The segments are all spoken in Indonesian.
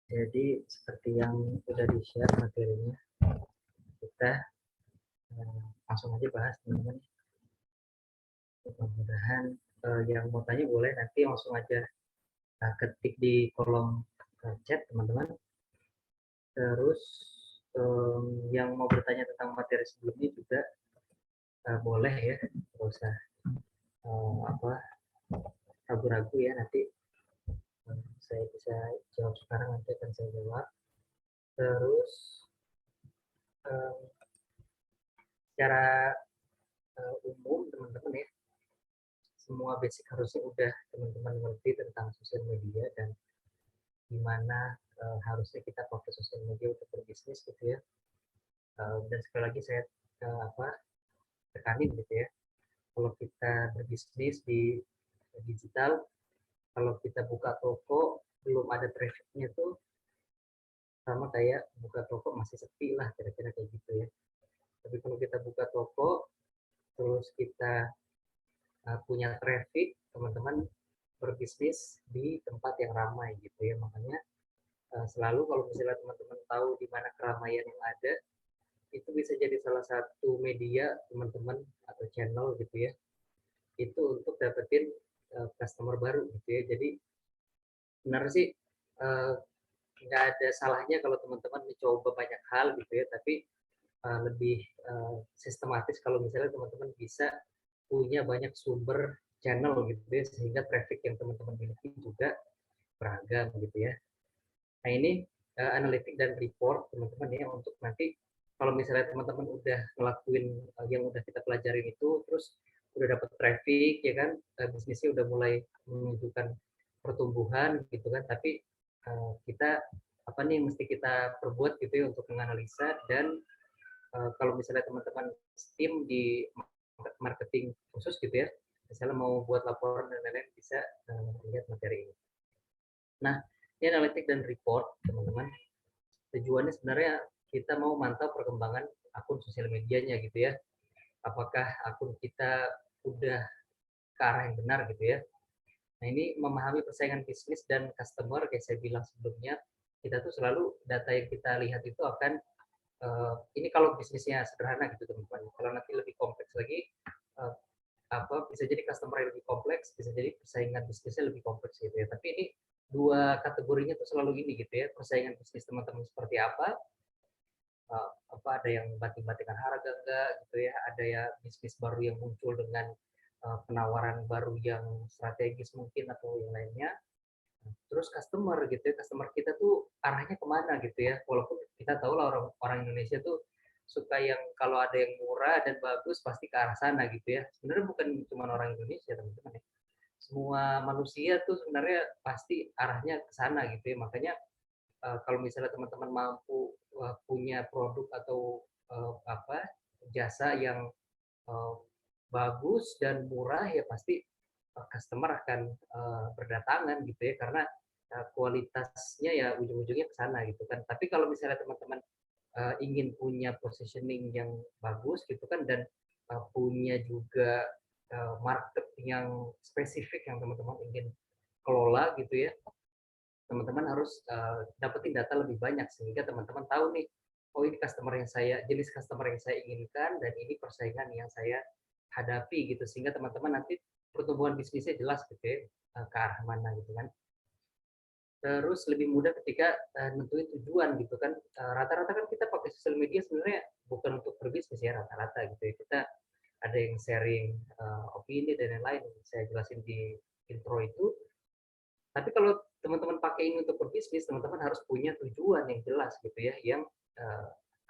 Jadi seperti yang sudah di-share materinya, kita langsung aja bahas teman-teman. Mudah-mudahan yang mau tanya boleh nanti langsung aja ketik di kolom chat teman-teman. Terus yang mau bertanya tentang materi sebelumnya juga boleh ya, nggak usah apa ragu-ragu ya, nanti saya bisa jawab sekarang, nanti akan saya jawab. Terus secara umum teman-teman ya, semua basic harusnya udah teman-teman ngerti tentang sosial media dan gimana harusnya kita pakai sosial media untuk berbisnis gitu ya. Dan sekali lagi saya tekanin gitu ya, kalau kita berbisnis di digital, kalau kita buka toko belum ada trafficnya tuh sama kayak buka toko masih sepi lah, kira-kira kayak gitu ya. Tapi kalau kita buka toko terus kita punya traffic, teman-teman berbisnis di tempat yang ramai gitu ya. Makanya selalu kalau misalnya teman-teman tahu di mana keramaian yang ada, itu bisa jadi salah satu media teman-teman atau channel gitu ya, itu untuk dapetin customer baru gitu ya. Jadi benar sih, nggak ada salahnya kalau teman-teman mencoba banyak hal gitu ya, tapi lebih sistematis kalau misalnya teman-teman bisa punya banyak sumber channel gitu ya, sehingga traffic yang teman-teman miliki juga beragam gitu ya. Nah ini analitik dan report teman-teman ya, untuk nanti kalau misalnya teman-teman udah ngelakuin yang udah kita pelajarin itu, terus udah dapat traffic ya kan, bisnisnya udah mulai menunjukkan pertumbuhan gitu kan, tapi kita apa nih yang mesti kita perbuat gitu ya untuk menganalisa. Dan kalau misalnya teman-teman tim di marketing khusus gitu ya, misalnya mau buat laporan dan lain-lain, bisa lihat materi ini. Nah, ini analitik dan report teman-teman, tujuannya sebenarnya kita mau mantau perkembangan akun sosial medianya gitu ya, apakah akun kita udah ke arah yang benar gitu ya. Nah ini memahami persaingan bisnis dan customer, kayak saya bilang sebelumnya, kita tuh selalu data yang kita lihat itu akan ini kalau bisnisnya sederhana gitu teman-teman. Kalau nanti lebih kompleks lagi, uh, bisa jadi customer yang lebih kompleks, bisa jadi persaingan bisnisnya lebih kompleks gitu ya. Tapi ini dua kategorinya tuh selalu ini gitu ya, persaingan bisnis teman-teman seperti apa, ada yang banting-bantingan harga enggak gitu ya, ada ya bisnis baru yang muncul dengan penawaran baru yang strategis mungkin atau yang lainnya. Terus customer gitu ya, customer kita tuh arahnya kemana gitu ya, walaupun kita tahu lah orang orang Indonesia tuh suka yang kalau ada yang murah dan bagus pasti ke arah sana gitu ya. Sebenarnya bukan cuma orang Indonesia teman-teman ya, semua manusia tuh sebenarnya pasti arahnya ke sana gitu ya. Makanya kalau misalnya teman-teman mampu punya produk atau jasa yang uh, bagus dan murah, ya pasti customer akan berdatangan gitu ya, karena kualitasnya ya ujung-ujungnya ke sana gitu kan. Tapi kalau misalnya teman-teman ingin punya positioning yang bagus gitu kan, dan punya juga market yang spesifik yang teman-teman ingin kelola gitu ya, teman-teman harus dapetin data lebih banyak sehingga teman-teman tahu nih, oh ini customer yang saya, jenis customer yang saya inginkan, dan ini persaingan yang saya hadapi gitu, sehingga teman-teman nanti pertumbuhan bisnisnya jelas gitu ya, ke arah mana gitu kan. Terus lebih mudah ketika nentuin tujuan gitu kan. Rata-rata kan kita pakai sosial media sebenarnya bukan untuk berbisnis ya, rata-rata gitu ya. Kita ada yang sharing opini dan lain-lain, saya jelasin di intro itu. Tapi kalau teman-teman pakai ini untuk berbisnis, teman-teman harus punya tujuan yang jelas gitu ya, yang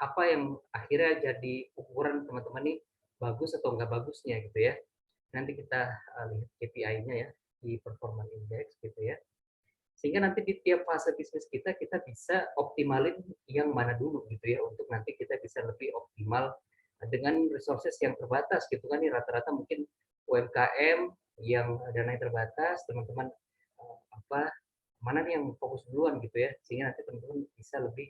apa yang akhirnya jadi ukuran teman-teman nih bagus atau enggak bagusnya gitu ya. Nanti kita lihat KPI-nya ya di performance index gitu ya. Sehingga nanti di tiap fase bisnis kita bisa optimalin yang mana dulu gitu ya, untuk nanti kita bisa lebih optimal dengan resources yang terbatas gitu kan. Ini rata-rata mungkin UMKM yang dananya terbatas, teman-teman apa mana nih yang fokus duluan gitu ya, sehingga nanti teman-teman bisa lebih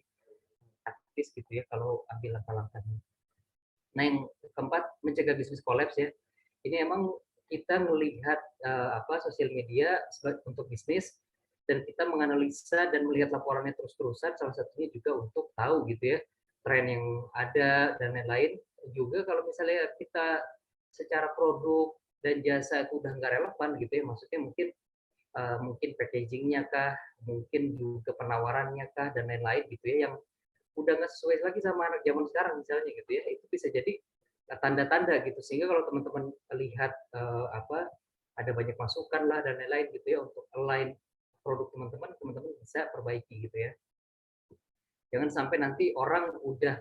taktis gitu ya kalau ambil langkah-langkahnya. Nah yang keempat, mencegah bisnis kolaps ya. Ini emang kita melihat sosial media untuk bisnis dan kita menganalisa dan melihat laporannya terus-terusan, salah satunya juga untuk tahu gitu ya tren yang ada dan lain-lain. Juga kalau misalnya kita secara produk dan jasa itu udah nggak relevan gitu ya, maksudnya mungkin packaging-nya kah, mungkin juga penawarannya kah, dan lain-lain gitu ya, yang udah nggak sesuai lagi sama anak zaman sekarang misalnya gitu ya, itu bisa jadi tanda-tanda gitu. Sehingga kalau teman-teman lihat ada banyak masukan lah dan lain-lain gitu ya untuk align produk teman-teman, teman-teman bisa perbaiki gitu ya. Jangan sampai nanti orang udah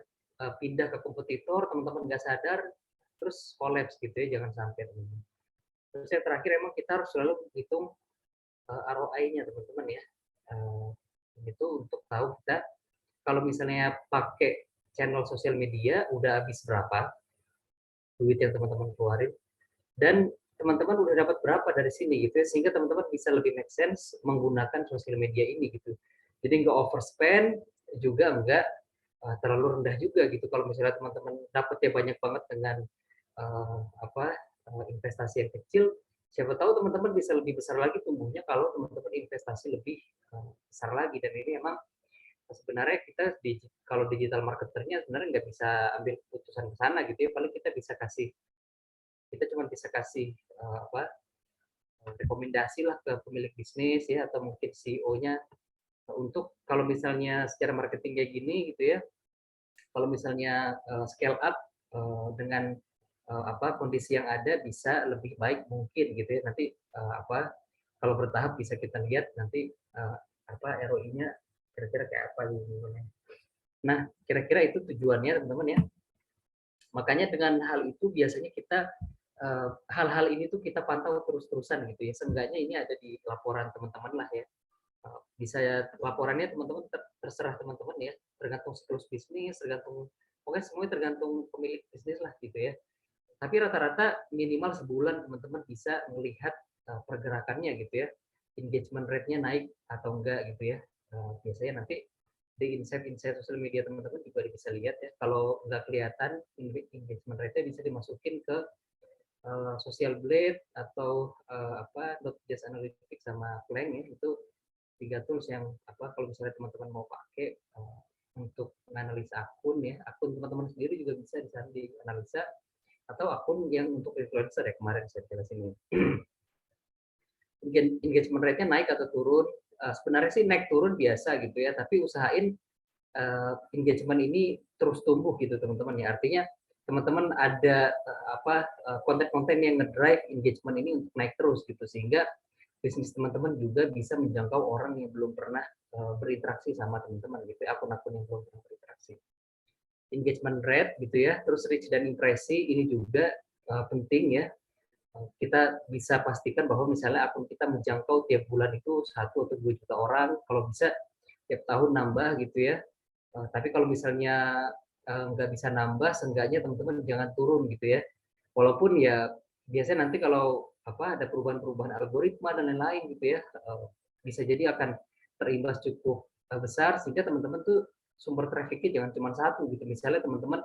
pindah ke kompetitor, teman-teman nggak sadar, terus collapse gitu ya, jangan sampai teman-teman. Terus yang terakhir emang kita harus selalu hitung ROI-nya teman-teman ya. Itu untuk tahu kita kalau misalnya pakai channel sosial media udah habis berapa duit yang teman-teman keluarin, dan teman-teman udah dapat berapa dari sini gitu ya, sehingga teman-teman bisa lebih make sense menggunakan sosial media ini gitu. Jadi nggak overspend, juga nggak terlalu rendah juga gitu. Kalau misalnya teman-teman dapatnya banyak banget dengan uh, apa investasi yang kecil, siapa tahu teman-teman bisa lebih besar lagi tumbuhnya kalau teman-teman investasi lebih besar lagi. Dan ini emang sebenarnya kita kalau digital marketernya sebenarnya nggak bisa ambil keputusan ke sana gitu ya, paling kita cuma bisa kasih rekomendasi lah ke pemilik bisnis ya, atau mungkin CEO-nya untuk kalau misalnya secara marketing kayak gini gitu ya, kalau misalnya scale up dengan kondisi yang ada bisa lebih baik mungkin gitu ya, nanti kalau bertahap bisa kita lihat nanti ROI-nya kira-kira kayak apa gitu. Nah, kira-kira itu tujuannya teman-teman ya. Makanya dengan hal itu biasanya kita hal-hal ini tuh kita pantau terus-terusan gitu ya. Seenggaknya ini ada di laporan teman-teman lah ya. Bisa laporannya teman-teman terserah teman-teman ya, tergantung siklus bisnis, tergantung pokoknya semuanya tergantung pemilik bisnis lah gitu ya. Tapi rata-rata minimal sebulan teman-teman bisa melihat pergerakannya gitu ya, engagement rate-nya naik atau enggak gitu ya. Biasanya nanti di insight sosial media teman-teman juga bisa lihat ya. Kalau nggak kelihatan engagement rate-nya bisa dimasukin ke Social Blade atau Not.js Analytics sama Plank ya. Itu 3 tools yang kalau misalnya teman-teman mau pakai untuk menganalisa akun ya. Akun teman-teman sendiri juga bisa dianalisa, atau akun yang untuk influencer ya, kemarin saya jelasin. Engagement rate-nya naik atau turun, sebenarnya sih naik turun biasa gitu ya, tapi usahain engagement ini terus tumbuh gitu teman-teman ya. Artinya teman-teman ada konten-konten yang ngedrive engagement ini untuk naik terus gitu, sehingga bisnis teman-teman juga bisa menjangkau orang yang belum pernah berinteraksi sama teman-teman gitu ya, akun-akun yang belum pernah berinteraksi. Engagement rate gitu ya, terus reach dan impresi ini juga penting ya. Kita bisa pastikan bahwa misalnya akun kita menjangkau tiap bulan itu 1 atau 2 juta orang, kalau bisa tiap tahun nambah gitu ya. Tapi kalau misalnya nggak bisa nambah, seenggaknya teman-teman jangan turun gitu ya. Walaupun ya biasanya nanti kalau ada perubahan-perubahan algoritma dan lain-lain gitu ya, bisa jadi akan terimbas cukup besar, sehingga teman-teman tuh sumber trafficnya jangan cuma 1 gitu. Misalnya teman-teman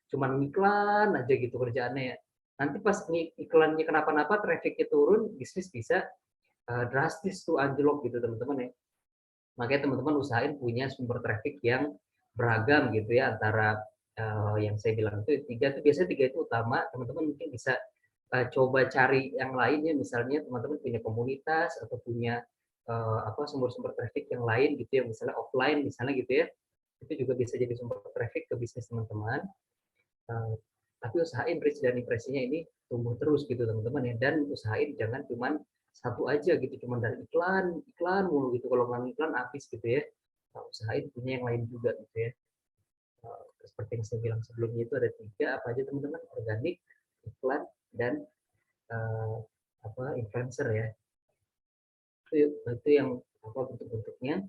cuma iklan aja gitu kerjaannya ya. Nanti pas iklannya kenapa-napa, trafficnya turun, bisnis bisa drastis tuh anjlok gitu teman-teman ya. Makanya teman-teman usahain punya sumber traffic yang beragam gitu ya, antara yang saya bilang itu 3 itu biasanya 3 itu utama. Teman-teman mungkin bisa coba cari yang lainnya, misalnya teman-teman punya komunitas atau punya sumber-sumber traffic yang lain gitu ya, misalnya offline misalnya gitu ya, itu juga bisa jadi sumber traffic ke bisnis teman-teman. Tapi usahain reach dan impresinya ini tumbuh terus gitu teman-teman ya, dan usahain jangan cuman 1 aja gitu, cuman dari iklan mulu gitu. Kalau nggak iklan habis gitu ya, usahain punya yang lain juga gitu ya. Seperti yang saya bilang sebelumnya itu ada 3 apa aja teman-teman: organik, iklan, dan influencer ya. Itu yang bentuk-bentuknya.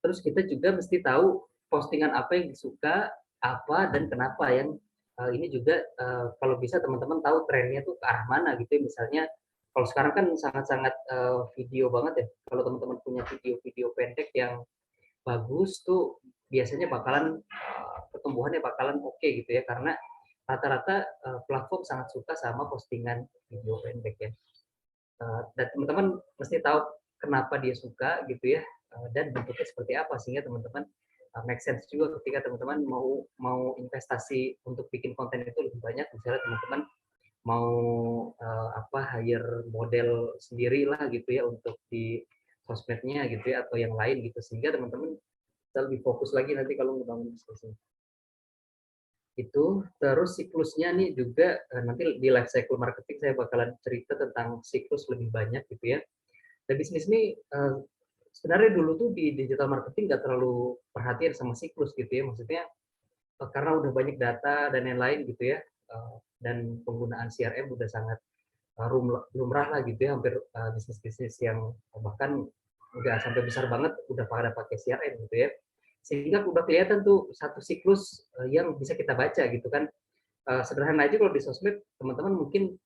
Terus kita juga mesti tahu postingan apa yang disuka, apa dan kenapa, yang ini juga kalau bisa teman-teman tahu trennya tuh ke arah mana gitu ya. Misalnya kalau sekarang kan sangat-sangat video banget ya. Kalau teman-teman punya video-video pendek yang bagus tuh biasanya bakalan pertumbuhannya bakalan oke gitu ya, karena rata-rata platform sangat suka sama postingan video pendek ya. Dan teman-teman mesti tahu kenapa dia suka gitu ya, dan bentuknya seperti apa, sehingga teman-teman make sense juga ketika teman-teman mau investasi untuk bikin konten itu lebih banyak. Misalnya teman-teman mau hire model sendiri lah gitu ya untuk di sosmednya gitu ya, atau yang lain gitu, sehingga teman-teman bisa lebih fokus lagi nanti kalau ngebangun bisnisnya. Itu terus siklusnya nih juga, nanti di life cycle marketing saya bakalan cerita tentang siklus lebih banyak gitu ya. Dan bisnis ini sebenarnya dulu tuh di digital marketing nggak terlalu perhatian sama siklus gitu ya, maksudnya karena udah banyak data dan lain-lain gitu ya, dan penggunaan CRM udah sangat lumrah lah gitu ya, hampir bisnis-bisnis yang bahkan udah sampai besar banget udah pada pakai CRM gitu ya, sehingga udah kelihatan tuh satu siklus yang bisa kita baca gitu kan. Sederhana aja kalau di sosmed teman-teman mungkin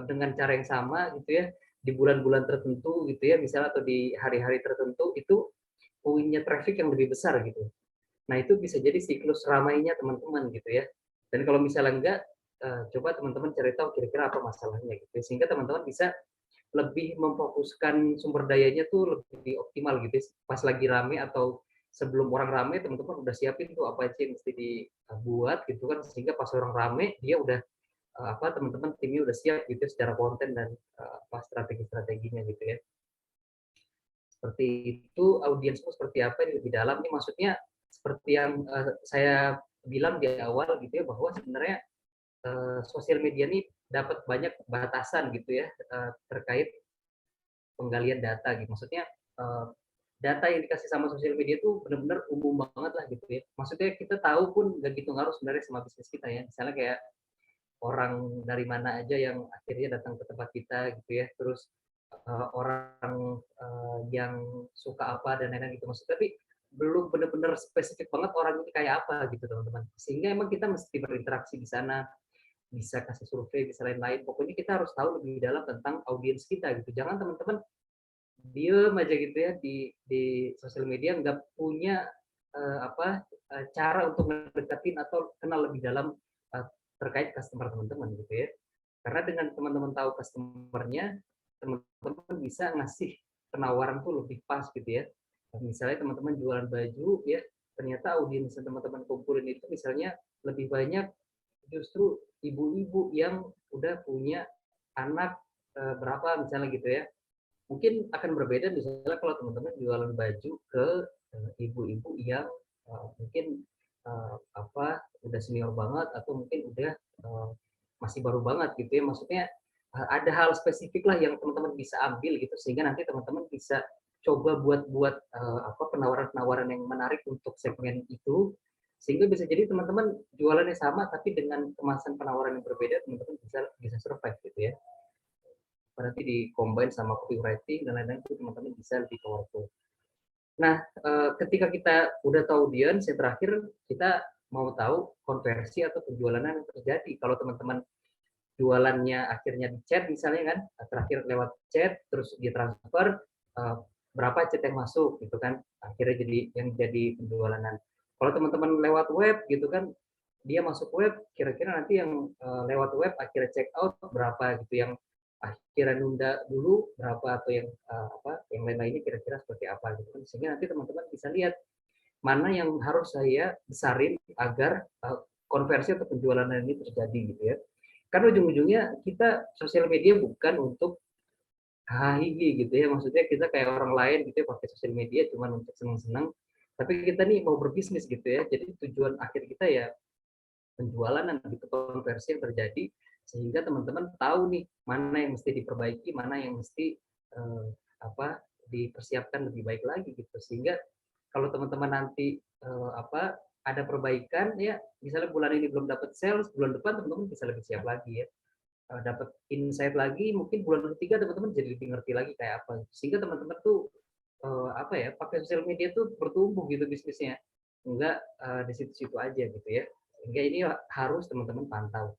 dengan cara yang sama gitu ya, di bulan-bulan tertentu gitu ya misalnya, atau di hari-hari tertentu itu punya traffic yang lebih besar gitu. Nah, itu bisa jadi siklus ramainya teman-teman gitu ya. Dan kalau misalnya enggak, coba teman-teman cari tahu kira-kira apa masalahnya gitu ya. Sehingga teman-teman bisa lebih memfokuskan sumber dayanya tuh lebih optimal gitu ya. Pas lagi rame atau sebelum orang rame, teman-teman udah siapin tuh apa aja yang mesti dibuat gitu kan, sehingga pas orang rame dia udah teman-teman timnya udah siap gitu ya secara konten dan strategi-strateginya gitu ya. Seperti itu, audiensmu seperti apa ini lebih dalam nih, maksudnya seperti yang saya bilang di awal gitu ya, bahwa sebenarnya sosial media ini dapat banyak batasan gitu ya, terkait penggalian data gitu. Maksudnya data yang dikasih sama sosial media itu benar-benar umum banget lah gitu ya. Maksudnya kita tahu pun nggak gitu ngaruh sebenarnya sama bisnis kita ya. Misalnya kayak orang dari mana aja yang akhirnya datang ke tempat kita gitu ya, terus orang yang suka apa dan lain-lain gitu, maksud tapi belum benar-benar spesifik banget orang ini kayak apa gitu teman-teman, sehingga emang kita mesti berinteraksi di sana, bisa kasih survei, bisa lain-lain, pokoknya kita harus tahu lebih dalam tentang audiens kita gitu. Jangan teman-teman diem aja gitu ya di sosial media, nggak punya cara untuk mendekatin atau kenal lebih dalam uh, terkait customer teman-teman gitu ya. Karena dengan teman-teman tahu customernya, teman-teman bisa ngasih penawaran tuh lebih pas gitu ya. Misalnya teman-teman jualan baju ya, ternyata audiens yang teman-teman kumpulin itu misalnya lebih banyak justru ibu-ibu yang udah punya anak berapa misalnya gitu ya. Mungkin akan berbeda misalnya kalau teman-teman jualan baju ke ibu-ibu yang mungkin udah senior banget atau mungkin udah masih baru banget gitu ya. Maksudnya ada hal spesifik lah yang teman-teman bisa ambil gitu, sehingga nanti teman-teman bisa coba buat penawaran-penawaran yang menarik untuk segmen itu, sehingga bisa jadi teman-teman jualannya sama tapi dengan kemasan penawaran yang berbeda, teman-teman bisa bisa survive gitu ya. Nanti di combine sama copywriting dan lain-lain itu teman-teman bisa lebih powerful. Nah, ketika kita udah tahu audiens, yang terakhir kita mau tahu konversi atau penjualan yang terjadi. Kalau teman-teman jualannya akhirnya di chat misalnya kan, terakhir lewat chat, terus ditransfer, berapa chat yang masuk gitu kan, akhirnya jadi penjualanan. Kalau teman-teman lewat web gitu kan, dia masuk web, kira-kira nanti yang lewat web akhirnya check out berapa gitu, yang akhirnya nunda dulu berapa, atau yang lain-lainnya kira-kira seperti apa gitu kan, sehingga nanti teman-teman bisa lihat mana yang harus saya besarin agar konversi atau penjualan ini terjadi gitu ya. Karena ujung-ujungnya kita sosial media bukan untuk hahihi gitu ya, maksudnya kita kayak orang lain gitu ya pakai sosial media cuman untuk senang-senang, tapi kita nih mau berbisnis gitu ya, jadi tujuan akhir kita ya penjualan dan gitu, konversi yang terjadi, sehingga teman-teman tahu nih mana yang mesti diperbaiki, mana yang mesti eh, dipersiapkan lebih baik lagi gitu, sehingga kalau teman-teman nanti ada perbaikan ya, misalnya bulan ini belum dapat sales, bulan depan teman-teman bisa lebih siap lagi ya, dapat insight lagi, mungkin bulan ketiga teman-teman jadi lebih ngerti lagi kayak apa, sehingga teman-teman tuh pakai sosial media tuh bertumbuh gitu bisnisnya, enggak di situ-situ aja gitu ya, sehingga ini harus teman-teman pantau.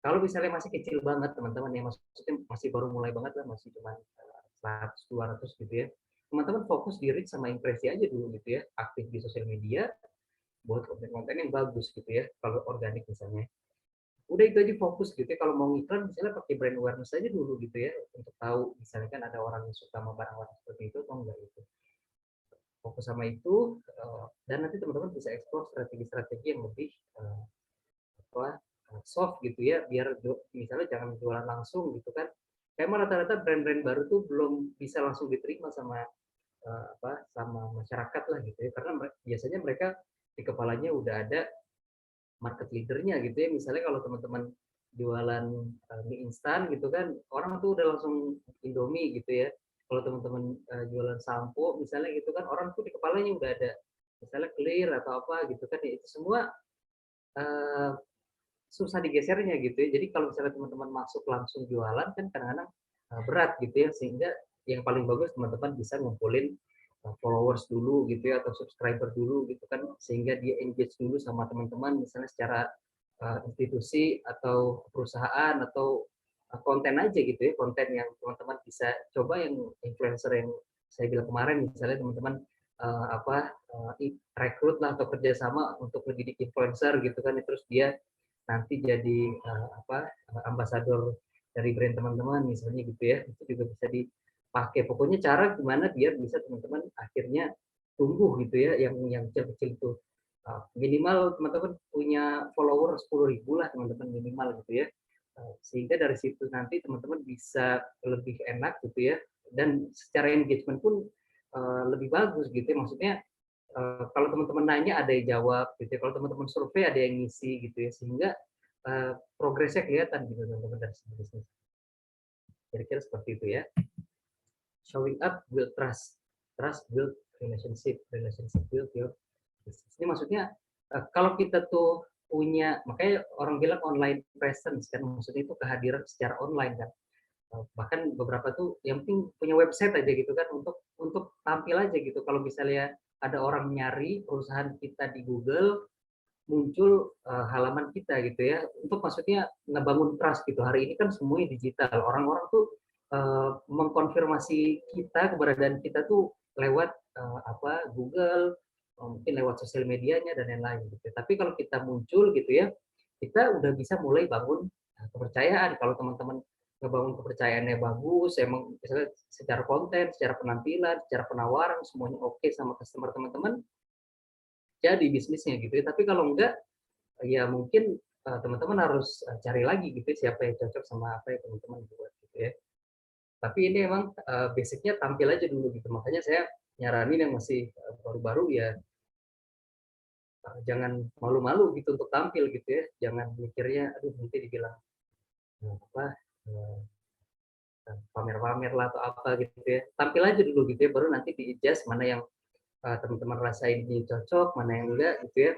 Kalau misalnya masih kecil banget teman-teman ya, maksudnya masih baru mulai banget lah, masih cuma 100 200 gitu ya, teman-teman fokus di reach sama impresi aja dulu gitu ya, aktif di sosial media buat konten-konten yang bagus gitu ya, kalau organik misalnya. udah itu aja fokus gitu ya. Kalau mau ngiklan misalnya pakai brand awareness aja dulu gitu ya, untuk tahu misalnya kan ada orang yang suka sama barang-barang seperti itu atau enggak gitu. Fokus sama itu, dan nanti teman-teman bisa eksplor strategi-strategi yang lebih apa soft gitu ya, biar misalnya jangan jualan langsung gitu kan. Kayak rata-rata brand-brand baru tuh belum bisa langsung diterima sama sama masyarakat lah gitu ya, karena biasanya mereka di kepalanya udah ada market leadernya gitu ya. Misalnya kalau teman-teman jualan mie instan gitu kan, orang tuh udah langsung Indomie gitu ya. Kalau teman-teman jualan sampo misalnya gitu kan, orang tuh di kepalanya udah ada misalnya Clear atau apa gitu kan, ya itu semua uh, susah digesernya gitu ya. Jadi kalau misalnya teman-teman masuk langsung jualan kan kadang-kadang berat gitu ya, sehingga yang paling bagus teman-teman bisa ngumpulin followers dulu gitu ya, atau subscriber dulu gitu kan, sehingga dia engage dulu sama teman-teman misalnya secara institusi atau perusahaan atau konten aja gitu ya, konten yang teman-teman bisa coba, yang influencer yang saya bilang kemarin misalnya teman-teman rekrut lah atau kerjasama untuk mendidik influencer gitu kan, terus dia nanti jadi ambasador dari brand teman-teman misalnya gitu ya, itu juga bisa dipakai. Pokoknya cara gimana biar bisa teman-teman akhirnya tumbuh gitu ya, yang kecil-kecil itu minimal teman-teman punya follower 10.000 lah teman-teman minimal gitu ya, sehingga dari situ nanti teman-teman bisa lebih enak gitu ya, dan secara engagement pun lebih bagus gitu ya. Maksudnya kalau teman-teman nanya ada yang jawab gitu ya, kalau teman-teman survei ada yang ngisi gitu ya, sehingga progresnya kelihatan gitu teman-teman dari segi bisnis. Kira-kira seperti itu ya. Showing up build trust, trust build relationship, relationship build your business. Ini maksudnya kalau kita tuh punya, makanya orang bilang online presence kan, maksudnya itu kehadiran secara online kan. Bahkan beberapa tuh yang penting punya website aja gitu kan, untuk tampil aja gitu. Kalau misalnya ada orang nyari perusahaan kita di Google, muncul halaman kita gitu ya, untuk maksudnya ngebangun trust gitu. Hari ini kan semuanya digital, orang-orang tuh mengkonfirmasi kita, keberadaan kita tuh lewat Google, mungkin lewat sosial medianya dan lain-lain gitu. Tapi kalau kita muncul gitu ya, kita udah bisa mulai bangun kepercayaan. Kalau teman-teman ngebangun kepercayaannya bagus, emang misalnya secara konten, secara penampilan, secara penawaran semuanya oke sama customer teman-teman, jadi bisnisnya gitu ya. Tapi kalau enggak, ya mungkin teman-teman harus cari lagi gitu ya, siapa yang cocok sama apa yang teman-teman buat gitu ya. Tapi ini emang basicnya tampil aja dulu gitu. Makanya saya nyaranin yang masih baru-baru ya jangan malu-malu gitu untuk tampil gitu ya. Jangan mikirnya aduh nanti dibilang apa pamer-pamer lah atau apa gitu ya. Tampil aja dulu gitu ya, baru nanti di-adjust mana yang teman-teman rasain ini cocok, mana yang enggak gitu ya.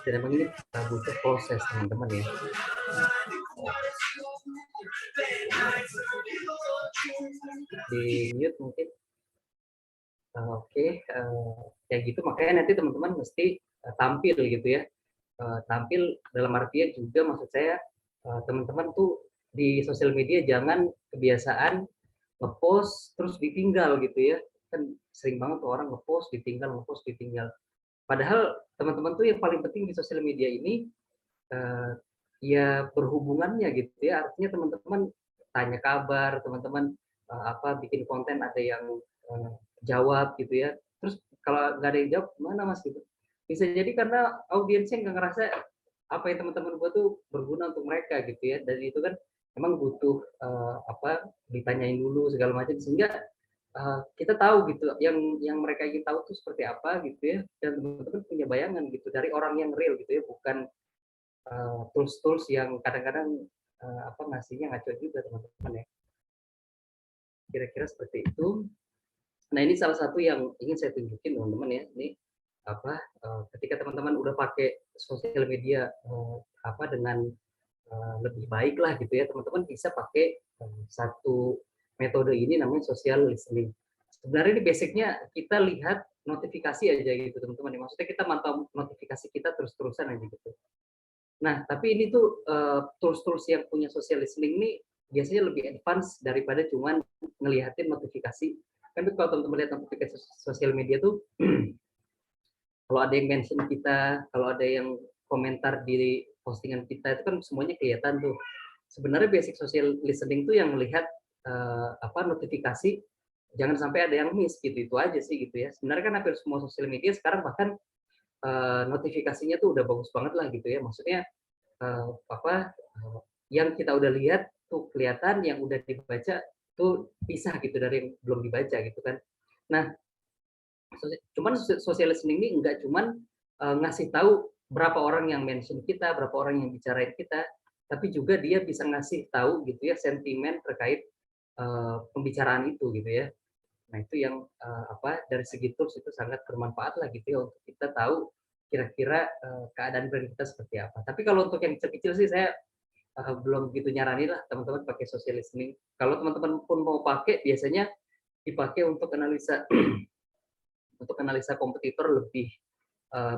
Dan emang ini butuh proses teman-teman ya. Di mute mungkin. Oke, kayak gitu makanya nanti teman-teman mesti tampil gitu ya. Tampil dalam artian juga maksud saya teman-teman tuh di sosial media jangan kebiasaan ngepost terus ditinggal gitu ya. Kan sering banget tuh orang ngepost ditinggal, ngepost ditinggal. Padahal teman-teman tuh yang paling penting di sosial media ini ya berhubungannya gitu ya. Artinya teman-teman tanya kabar, teman-teman bikin konten ada yang jawab gitu ya. Terus kalau nggak ada yang jawab, mana mas gitu. Bisa jadi karena audiensnya nggak ngerasa apa yang teman-teman buat tuh berguna untuk mereka gitu ya. Dan itu kan memang butuh ditanyain dulu segala macam, sehingga kita tahu gitu yang mereka ingin tahu tuh seperti apa gitu ya, dan teman-teman punya bayangan gitu dari orang yang real gitu ya, bukan tools-tools yang kadang-kadang ngasihnya ngaco juga teman-teman ya. Kira-kira seperti itu. Nah ini salah satu yang ingin saya tunjukin teman-teman ya. Ini ketika teman-teman udah pakai sosial media dengan lebih baik lah gitu ya, teman-teman bisa pakai satu metode ini namanya social listening. Sebenarnya ini basicnya kita lihat notifikasi aja gitu teman-teman. Maksudnya kita mantau notifikasi kita terus-terusan aja gitu. Nah, tapi ini tuh tools-tools yang punya social listening ini biasanya lebih advance daripada cuman ngelihatin notifikasi. Kan kalau teman-teman lihat notifikasi sosial media tuh kalau ada yang mention kita, kalau ada yang komentar di postingan kita itu kan semuanya kelihatan tuh. Sebenarnya basic social listening tuh yang melihat notifikasi, jangan sampai ada yang miss gitu, itu aja sih gitu ya. Sebenarnya kan hampir semua sosial media sekarang bahkan notifikasinya tuh udah bagus banget lah gitu ya. Maksudnya eh, apa yang kita udah lihat tuh kelihatan, yang udah dibaca tuh pisah gitu dari yang belum dibaca gitu kan. Nah, cuman social listening ini enggak cuman ngasih tahu berapa orang yang mention kita, berapa orang yang bicarain kita, tapi juga dia bisa ngasih tahu gitu ya sentimen terkait pembicaraan itu gitu ya. Nah, itu yang dari segi tools itu sangat bermanfaat lah gitu ya untuk kita tahu kira-kira keadaan brand kita seperti apa. Tapi kalau untuk yang kecil-kecil sih saya belum begitu nyaranin lah teman-teman pakai social listening. Kalau teman-teman pun mau pakai, biasanya dipakai untuk analisa untuk analisa kompetitor lebih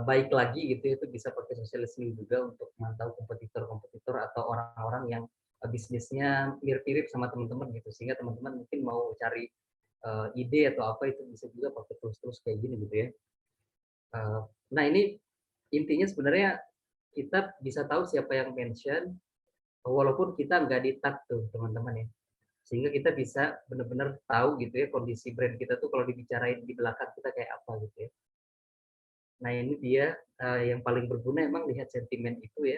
baik lagi gitu ya. Itu bisa pakai social listening juga untuk memantau kompetitor-kompetitor atau orang-orang yang bisnisnya mirip-mirip sama teman-teman gitu, sehingga teman-teman mungkin mau cari ide atau apa, itu bisa juga pakai tools-tools kayak gini gitu ya. Nah, ini intinya sebenarnya kita bisa tahu siapa yang mention walaupun kita nggak di-tag tuh teman-teman ya, sehingga kita bisa benar-benar tahu gitu ya kondisi brand kita tuh kalau dibicarain di belakang kita kayak apa gitu ya. Nah, ini dia yang paling berguna emang lihat sentimen itu ya.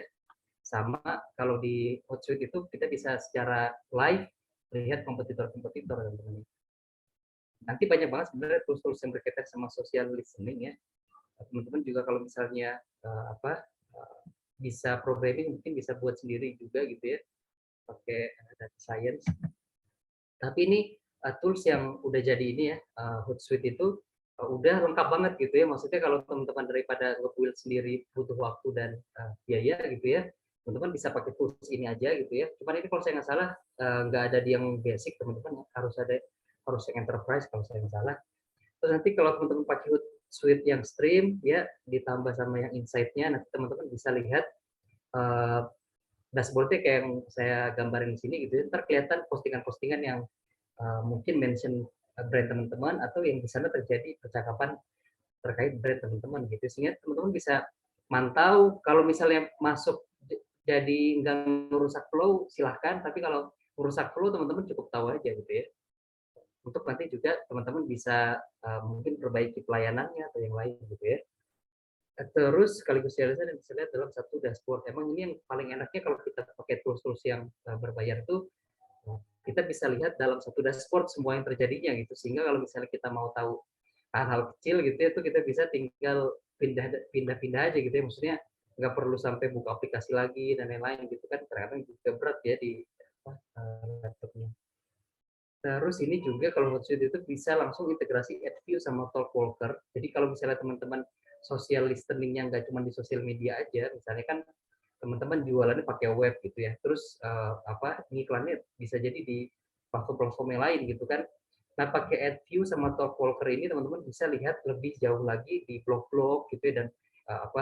Sama kalau di Hotsuite itu kita bisa secara live lihat kompetitor-kompetitor teman-teman. Nanti banyak banget sebenarnya tools-tools yang berkaitan sama social listening ya. Teman-teman juga kalau misalnya bisa programming, mungkin bisa buat sendiri juga gitu ya, pakai data science. Tapi ini tools yang udah jadi ini ya, Hootsuite itu udah lengkap banget gitu ya. Maksudnya kalau teman-teman daripada nge-build sendiri butuh waktu dan biaya gitu ya, teman-teman bisa pakai tools ini aja gitu ya. Cuman ini kalau saya nggak salah nggak ada di yang basic, teman-teman harus yang enterprise kalau saya nggak salah. Terus nanti kalau teman-teman pakai Hootsuite yang stream ya, ditambah sama yang insight-nya, nanti teman-teman bisa lihat uh, dashboard-nya kayak yang saya gambarin di sini gitu ya. Ntar kelihatan postingan-postingan yang mungkin mention brand teman-teman, atau yang di sana terjadi percakapan terkait brand teman-teman gitu, sehingga teman-teman bisa mantau. Kalau misalnya masuk jadi nggak merusak flow silahkan, tapi kalau merusak flow teman-teman cukup tahu aja gitu ya, untuk nanti juga teman-teman bisa mungkin perbaiki pelayanannya atau yang lain gitu ya. Terus sekaligus realisasi dan bisa lihat dalam satu dashboard. Emang ini yang paling enaknya kalau kita pakai tools-tools yang berbayar tuh, kita bisa lihat dalam satu dashboard semua yang terjadinya gitu, sehingga kalau misalnya kita mau tahu hal-hal kecil gitu ya, itu kita bisa tinggal pindah-pindah aja gitu ya, maksudnya nggak perlu sampai buka aplikasi lagi dan lain-lain gitu kan, terkadang juga berat ya di laptopnya. Terus ini juga kalau Hootsuite itu bisa langsung integrasi AdView sama Talkwalker. Jadi kalau misalnya teman-teman social listening-nya nggak cuma di sosial media aja, misalnya kan teman-teman jualannya pakai web gitu ya, terus iklannya bisa jadi di platform-platform yang lain gitu kan. Nah, pakai AdView sama Talkwalker ini teman-teman bisa lihat lebih jauh lagi di blog-blog gitu ya, dan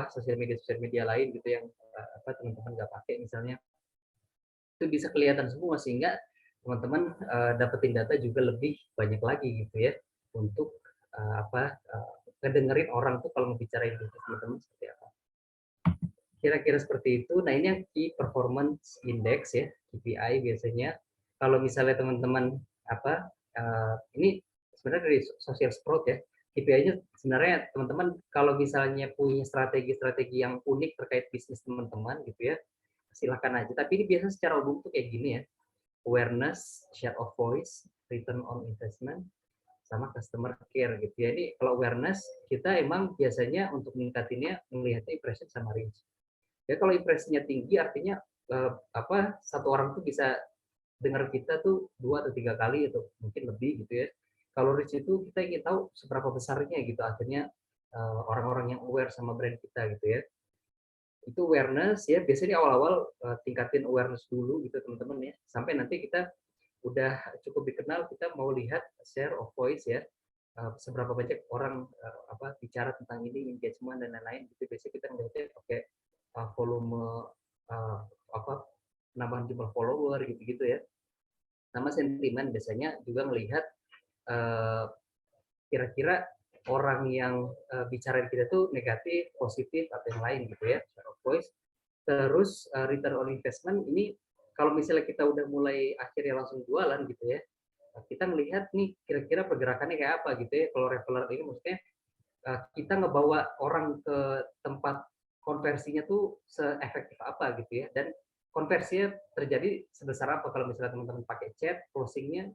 sosial media lain gitu yang teman-teman nggak pakai misalnya, itu bisa kelihatan semua, sehingga teman-teman dapetin data juga lebih banyak lagi gitu ya, untuk ngedengerin orang tuh kalau membicarain bisnis teman-teman seperti apa. Kira-kira seperti itu. Nah, ini yang Key Performance Index ya, KPI biasanya. Kalau misalnya teman-teman ini sebenarnya dari Social Sprout ya, KPI-nya sebenarnya teman-teman kalau misalnya punya strategi-strategi yang unik terkait bisnis teman-teman gitu ya, silakan aja. Tapi ini biasa secara umum tuh kayak gini ya: awareness, share of voice, return on investment, sama customer care gitu ya. Ini kalau awareness, kita emang biasanya untuk meningkatinnya melihatnya impression sama reach. Ya, kalau impresinya tinggi artinya satu orang tuh bisa dengar kita tuh 2 atau 3 kali atau mungkin lebih gitu ya. Kalau reach itu kita ingin tahu seberapa besarnya gitu, akhirnya orang-orang yang aware sama brand kita gitu ya. Itu awareness ya, biasanya di awal-awal tingkatin awareness dulu gitu teman-teman ya, sampai nanti kita udah cukup dikenal, kita mau lihat share of voice ya, seberapa banyak orang bicara tentang ini, engagement dan lain-lain gitu. Biasanya kita ngelihatnya pakai volume penambahan jumlah follower gitu-gitu ya. Sama sentimen biasanya juga melihat kira-kira orang yang bicarain kita tuh negatif, positif atau yang lain gitu ya, share of voice. Terus return on investment ini kalau misalnya kita udah mulai akhirnya langsung jualan gitu ya, kita melihat nih kira-kira pergerakannya kayak apa gitu ya. Kalau referral ini maksudnya kita ngebawa orang ke tempat konversinya tuh seefektif apa gitu ya, dan konversinya terjadi sebesar apa kalau misalnya teman-teman pakai chat, closingnya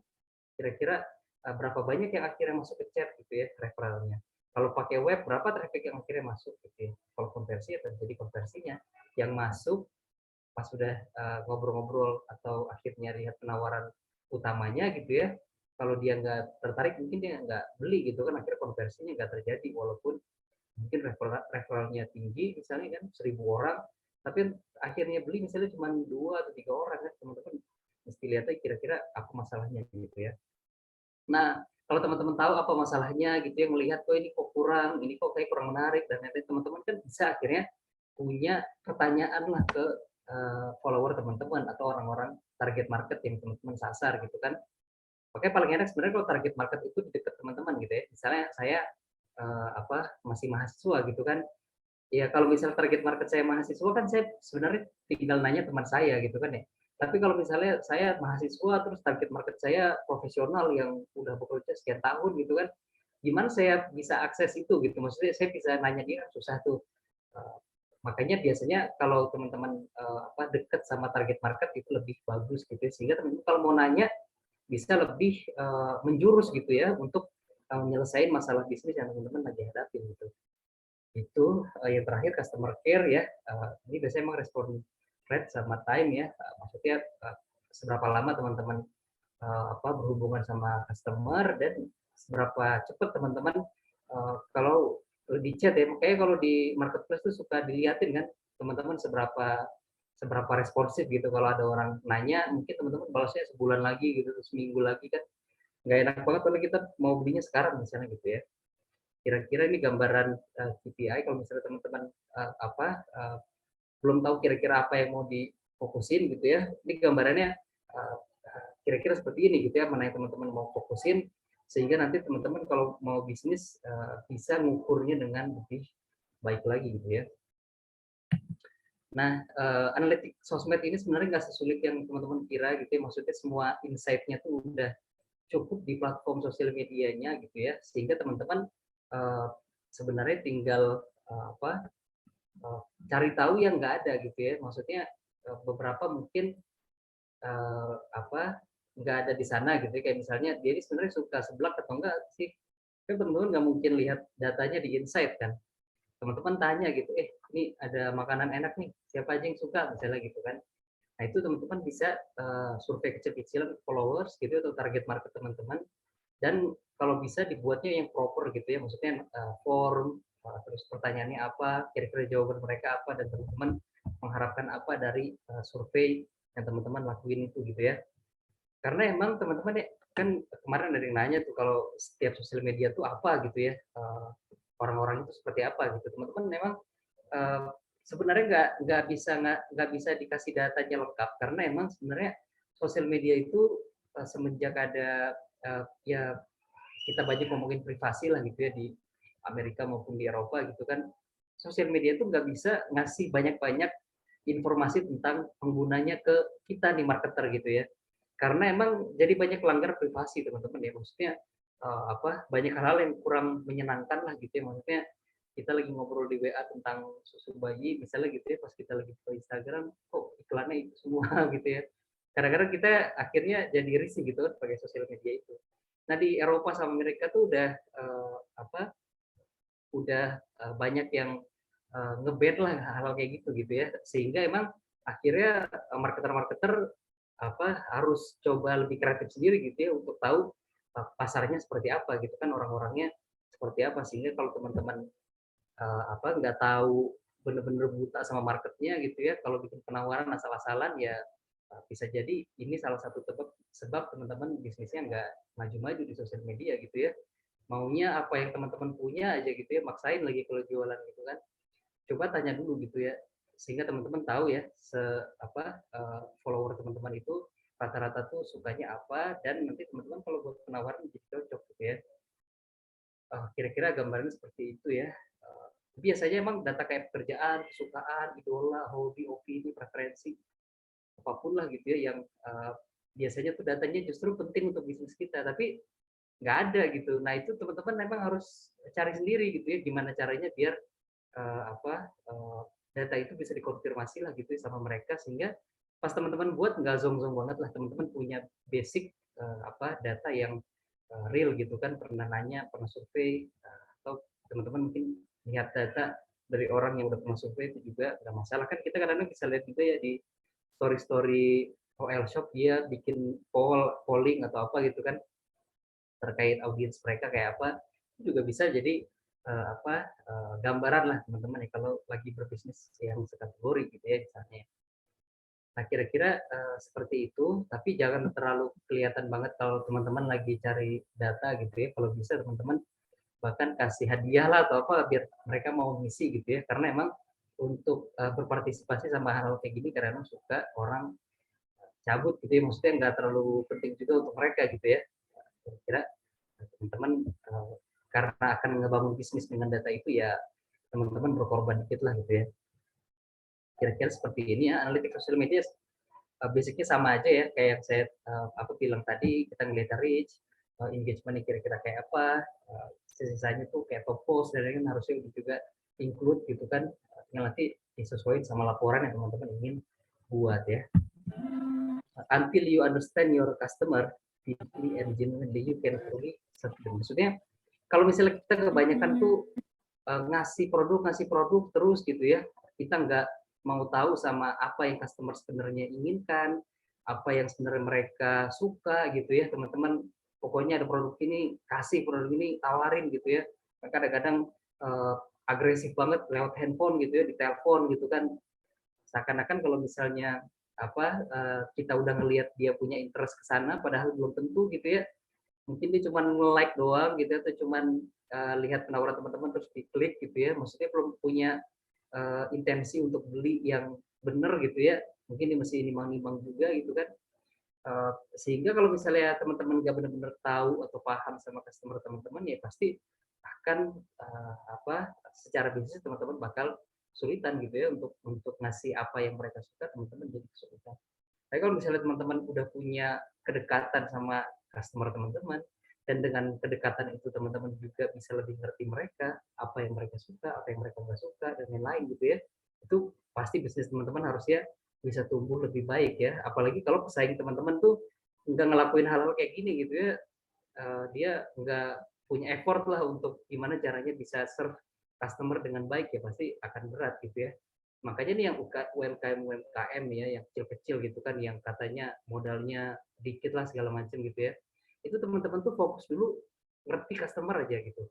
kira-kira berapa banyak yang akhirnya masuk ke chat gitu ya referralnya. Kalau pakai web berapa traffic yang akhirnya masuk gitu ya. Kalau konversi ya terjadi konversinya yang masuk pas sudah ngobrol-ngobrol atau akhirnya lihat penawaran utamanya gitu ya, kalau dia nggak tertarik mungkin dia nggak beli gitu kan, akhirnya konversinya nggak terjadi walaupun mungkin referralnya tinggi misalnya kan 1.000 orang, tapi akhirnya beli misalnya cuma 2 atau 3 orang kan, teman-teman mesti lihat aja kira-kira apa masalahnya gitu ya. Nah, kalau teman-teman tahu apa masalahnya gitu ya, melihat kok ini kok kurang, ini kok kayak kurang menarik dan lain-lain, teman-teman kan bisa akhirnya punya pertanyaan lah ke follower teman-teman atau orang-orang target market yang teman-teman sasar gitu kan. Makanya paling enak sebenarnya kalau target market itu di dekat teman-teman gitu ya. Misalnya saya masih mahasiswa gitu kan. Ya kalau misalnya target market saya mahasiswa kan saya sebenarnya tinggal nanya teman saya gitu kan ya. Tapi kalau misalnya saya mahasiswa terus target market saya profesional yang udah bekerja sekian tahun gitu kan, gimana saya bisa akses itu gitu? Maksudnya saya bisa nanya dia susah tuh. Uh, Makanya biasanya kalau teman-teman dekat sama target market itu lebih bagus gitu ya. Sehingga teman-teman kalau mau nanya bisa lebih menjurus gitu ya untuk menyelesaikan masalah bisnis yang teman-teman lagi hadapi gitu. Itu yang terakhir customer care ya. Ini biasanya emang respon rate sama time ya. Maksudnya seberapa lama teman-teman berhubungan sama customer dan seberapa cepat teman-teman kalau di chat ya. Makanya kalau di marketplace tuh suka dilihatin kan teman-teman seberapa seberapa responsif gitu. Kalau ada orang nanya, mungkin teman-teman balasnya sebulan lagi gitu, seminggu lagi kan. Nggak enak banget kalau kita mau belinya sekarang misalnya gitu ya. Kira-kira ini gambaran KPI kalau misalnya teman-teman belum tahu kira-kira apa yang mau difokusin gitu ya. Ini gambarannya kira-kira seperti ini gitu ya, mana yang teman-teman mau fokusin sehingga nanti teman-teman kalau mau bisnis bisa ngukurnya dengan lebih baik lagi gitu ya. Nah, analitik sosmed ini sebenarnya nggak sesulit yang teman-teman kira gitu ya. Maksudnya semua insight-nya tuh udah cukup di platform sosial medianya gitu ya, sehingga teman-teman sebenarnya tinggal cari tahu yang nggak ada gitu ya. Maksudnya beberapa mungkin nggak ada di sana gitu ya. Kayak misalnya dia ini sebenarnya suka seblak atau enggak sih, kan teman-teman nggak mungkin lihat datanya di insight kan. Teman-teman tanya gitu, ini ada makanan enak nih, siapa aja yang suka misalnya gitu kan. Nah itu teman-teman bisa survei kecil-kecilan followers gitu atau target market teman-teman, dan kalau bisa dibuatnya yang proper gitu ya, maksudnya form, terus pertanyaannya apa, kira-kira jawaban mereka apa, dan teman-teman mengharapkan apa dari survei yang teman-teman lakuin itu gitu ya. Karena emang teman-teman ya, kan kemarin ada yang nanya tuh kalau setiap sosial media tuh apa gitu ya, orang-orang itu seperti apa gitu. Teman-teman memang sebenarnya nggak bisa dikasih datanya lengkap karena emang sebenarnya sosial media itu semenjak ada ya kita banyak ngomongin privasi lah gitu ya di Amerika maupun di Eropa gitu kan, sosial media itu nggak bisa ngasih banyak-banyak informasi tentang penggunanya ke kita nih marketer gitu ya, karena emang jadi banyak pelanggar privasi teman-teman ya, maksudnya banyak hal-hal yang kurang menyenangkan lah gitu ya, maksudnya kita lagi ngobrol di WA tentang susu bayi misalnya gitu ya, pas kita lagi ke Instagram kok iklannya itu semua gitu ya, kadang-kadang kita akhirnya jadi risih gitu kan pakai sosial media itu. Nah di Eropa sama Amerika tuh udah banyak yang nge-ban lah hal-hal kayak gitu gitu ya, sehingga emang akhirnya marketer-marketer harus coba lebih kreatif sendiri gitu ya untuk tahu pasarnya seperti apa gitu kan, orang-orangnya seperti apa, sehingga kalau teman-teman nggak tahu bener-bener buta sama marketnya gitu ya, kalau bikin penawaran asal-asalan ya bisa jadi ini salah satu sebab teman-teman bisnisnya nggak maju-maju di sosial media gitu ya, maunya apa yang teman-teman punya aja gitu ya, maksain lagi kalau jualan gitu kan. Coba tanya dulu gitu ya, sehingga teman-teman tahu ya follower teman-teman itu rata-rata tuh sukanya apa, dan nanti teman-teman kalau buat penawaran jadi cocok gitu ya. Kira-kira gambarnya seperti itu ya. Biasanya emang data kayak pekerjaan, kesukaan, idola, hobi, opini, preferensi, apapun lah gitu ya yang biasanya tuh datanya justru penting untuk bisnis kita, tapi nggak ada gitu. Nah itu teman-teman memang harus cari sendiri gitu ya, gimana caranya biar data itu bisa dikonfirmasi lah gitu ya sama mereka, sehingga pas teman-teman buat nggak zong-zong banget lah, teman-teman punya basic data yang real gitu kan, pernah nanya, pernah survei, atau teman-teman mungkin lihat data dari orang yang udah pernah survei, itu juga nggak masalah kan. Kita kadang-kadang bisa lihat juga ya di story-story OL Shop, dia bikin polling atau apa gitu kan, terkait audiens mereka kayak apa, itu juga bisa jadi gambaran lah teman-teman ya kalau lagi berbisnis yang sekategori gitu ya misalnya. Nah kira-kira seperti itu, tapi jangan terlalu kelihatan banget kalau teman-teman lagi cari data gitu ya. Kalau bisa teman-teman bahkan kasih hadiah lah atau apa biar mereka mau ngisi gitu ya. Karena emang untuk berpartisipasi sama hal-hal kayak gini kadang suka orang cabut gitu ya. Maksudnya nggak terlalu penting juga untuk mereka gitu ya. Kira-kira teman-teman karena akan ngebangun bisnis dengan data itu ya teman-teman berkorban dikit lah gitu ya. Kira-kira seperti ini ya, analitik sosial media basicnya sama aja ya kayak yang saya aku bilang tadi, kita ngelihat reach, engagementnya kira-kira kayak apa, sisanya tuh kayak top post dan lain-lain harusnya juga include gitu kan, tinggal nanti disesuaikan sama laporan yang teman-teman ingin buat ya. Until you understand your customer deeply and genuinely, you can truly serve them. Maksudnya kalau misalnya kita kebanyakan tuh ngasih produk terus gitu ya, kita nggak mau tahu sama apa yang customer sebenarnya inginkan, apa yang sebenarnya mereka suka gitu ya teman-teman. Pokoknya ada produk ini, kasih produk ini, tawarin gitu ya. Kadang-kadang agresif banget lewat handphone gitu ya, di telepon gitu kan. Seakan-akan kalau misalnya kita udah ngelihat dia punya interest ke sana, padahal belum tentu gitu ya. Mungkin dia cuma nge-like doang gitu atau cuman lihat penawaran teman-teman terus diklik gitu ya. Maksudnya belum punya intensi untuk beli yang benar gitu ya. Mungkin dia masih nimbang-nimbang juga gitu kan. Sehingga kalau misalnya teman-teman nggak benar-benar tahu atau paham sama customer teman-teman ya pasti akan secara bisnis teman-teman bakal kesulitan gitu ya untuk ngasih apa yang mereka suka, teman-teman jadi kesulitan. Tapi kalau misalnya teman-teman udah punya kedekatan sama customer teman-teman, dan dengan kedekatan itu teman-teman juga bisa lebih ngerti mereka, apa yang mereka suka, apa yang mereka nggak suka, dan lain-lain gitu ya. Itu pasti bisnis teman-teman harusnya bisa tumbuh lebih baik ya. Apalagi kalau pesaing teman-teman tuh nggak ngelakuin hal-hal kayak gini gitu ya, dia nggak punya effort lah untuk gimana caranya bisa serve customer dengan baik ya, pasti akan berat gitu ya. Makanya nih yang UMKM ya, yang kecil-kecil gitu kan, yang katanya modalnya dikit lah segala macam gitu ya. Itu teman-teman tuh fokus dulu ngerti customer aja gitu.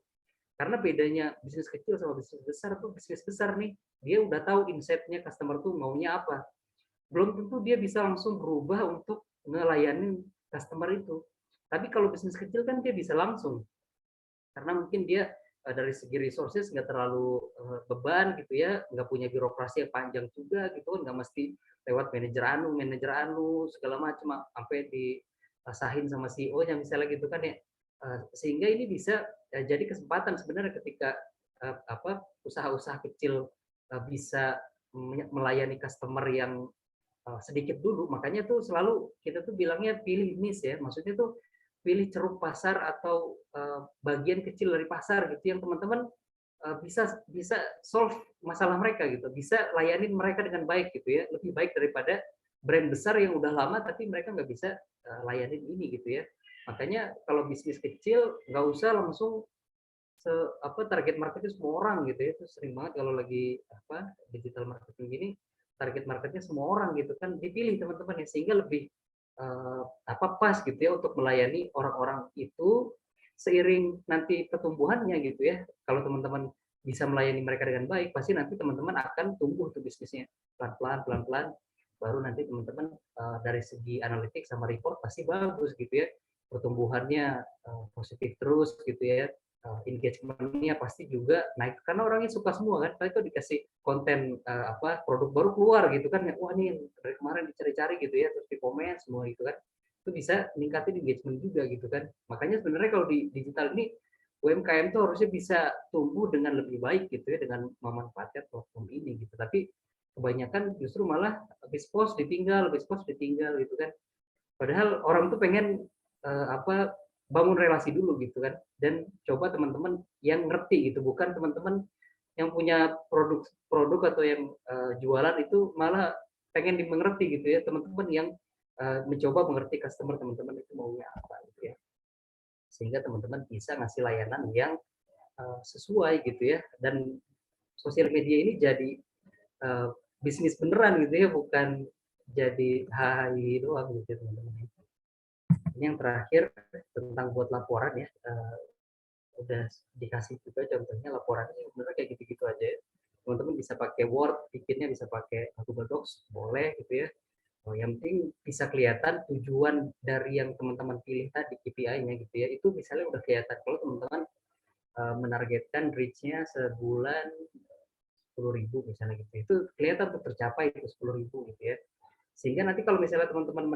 Karena bedanya bisnis kecil sama bisnis besar tuh, bisnis besar nih, dia udah tahu insight-nya customer tuh maunya apa. Belum tentu dia bisa langsung berubah untuk ngelayanin customer itu. Tapi kalau bisnis kecil kan dia bisa langsung, karena mungkin dia dari segi resources nggak terlalu beban gitu ya, nggak punya birokrasi yang panjang juga gitu kan, nggak mesti lewat manajer anu segala macam sampai disahin sama CEO-nya misalnya gitu kan ya. Sehingga ini bisa jadi kesempatan sebenarnya ketika usaha-usaha kecil bisa melayani customer yang sedikit dulu. Makanya tuh selalu kita tuh bilangnya pilih niche ya, maksudnya tuh pilih ceruk pasar atau bagian kecil dari pasar gitu yang teman-teman bisa bisa solve masalah mereka gitu, bisa layanin mereka dengan baik gitu ya, lebih baik daripada brand besar yang udah lama tapi mereka nggak bisa layanin ini gitu ya. Makanya kalau bisnis kecil nggak usah langsung target marketnya semua orang gitu ya. Itu sering banget kalau lagi digital marketing gini, target marketnya semua orang gitu kan, dipilih teman-teman ya, sehingga lebih pas gitu ya untuk melayani orang-orang itu seiring nanti pertumbuhannya gitu ya. Kalau teman-teman bisa melayani mereka dengan baik, pasti nanti teman-teman akan tumbuh tuh bisnisnya pelan-pelan, pelan-pelan. Baru nanti teman-teman dari segi analitik sama report pasti bagus gitu ya. Pertumbuhannya positif terus gitu ya. Engagement-nya pasti juga naik karena orangnya suka semua kan. Kalau itu dikasih konten produk baru keluar gitu kan, wah ini dari kemarin dicari-cari gitu ya, terus di komen semua gitu kan, itu bisa ningkatin engagement juga gitu kan. Makanya sebenarnya kalau di digital ini UMKM itu harusnya bisa tumbuh dengan lebih baik gitu ya, dengan memanfaatkan platform ini gitu. Tapi kebanyakan justru malah habis post ditinggal gitu kan. Padahal orang tuh pengen apa, bangun relasi dulu gitu kan, dan coba teman-teman yang ngerti gitu, bukan teman-teman yang punya produk atau yang jualan itu malah pengen dimengerti gitu ya, teman-teman yang mencoba mengerti customer teman-teman itu maunya apa gitu ya, sehingga teman-teman bisa ngasih layanan yang sesuai gitu ya, dan sosial media ini jadi uh, bisnis beneran gitu ya, bukan jadi HI doang gitu teman-teman. Ini yang terakhir tentang buat laporan ya, udah dikasih juga contohnya laporannya sebenarnya kayak gitu-gitu aja ya. Teman-teman bisa pakai Word, bikinnya bisa pakai Google Docs, boleh gitu ya. Oh, yang penting bisa kelihatan tujuan dari yang teman-teman pilih tadi KPI-nya gitu ya. Itu misalnya udah kelihatan kalau teman-teman menargetkan reach-nya sebulan 10.000 misalnya gitu. Itu kelihatan tuh tercapai itu 10.000 gitu ya. Sehingga nanti kalau misalnya teman-teman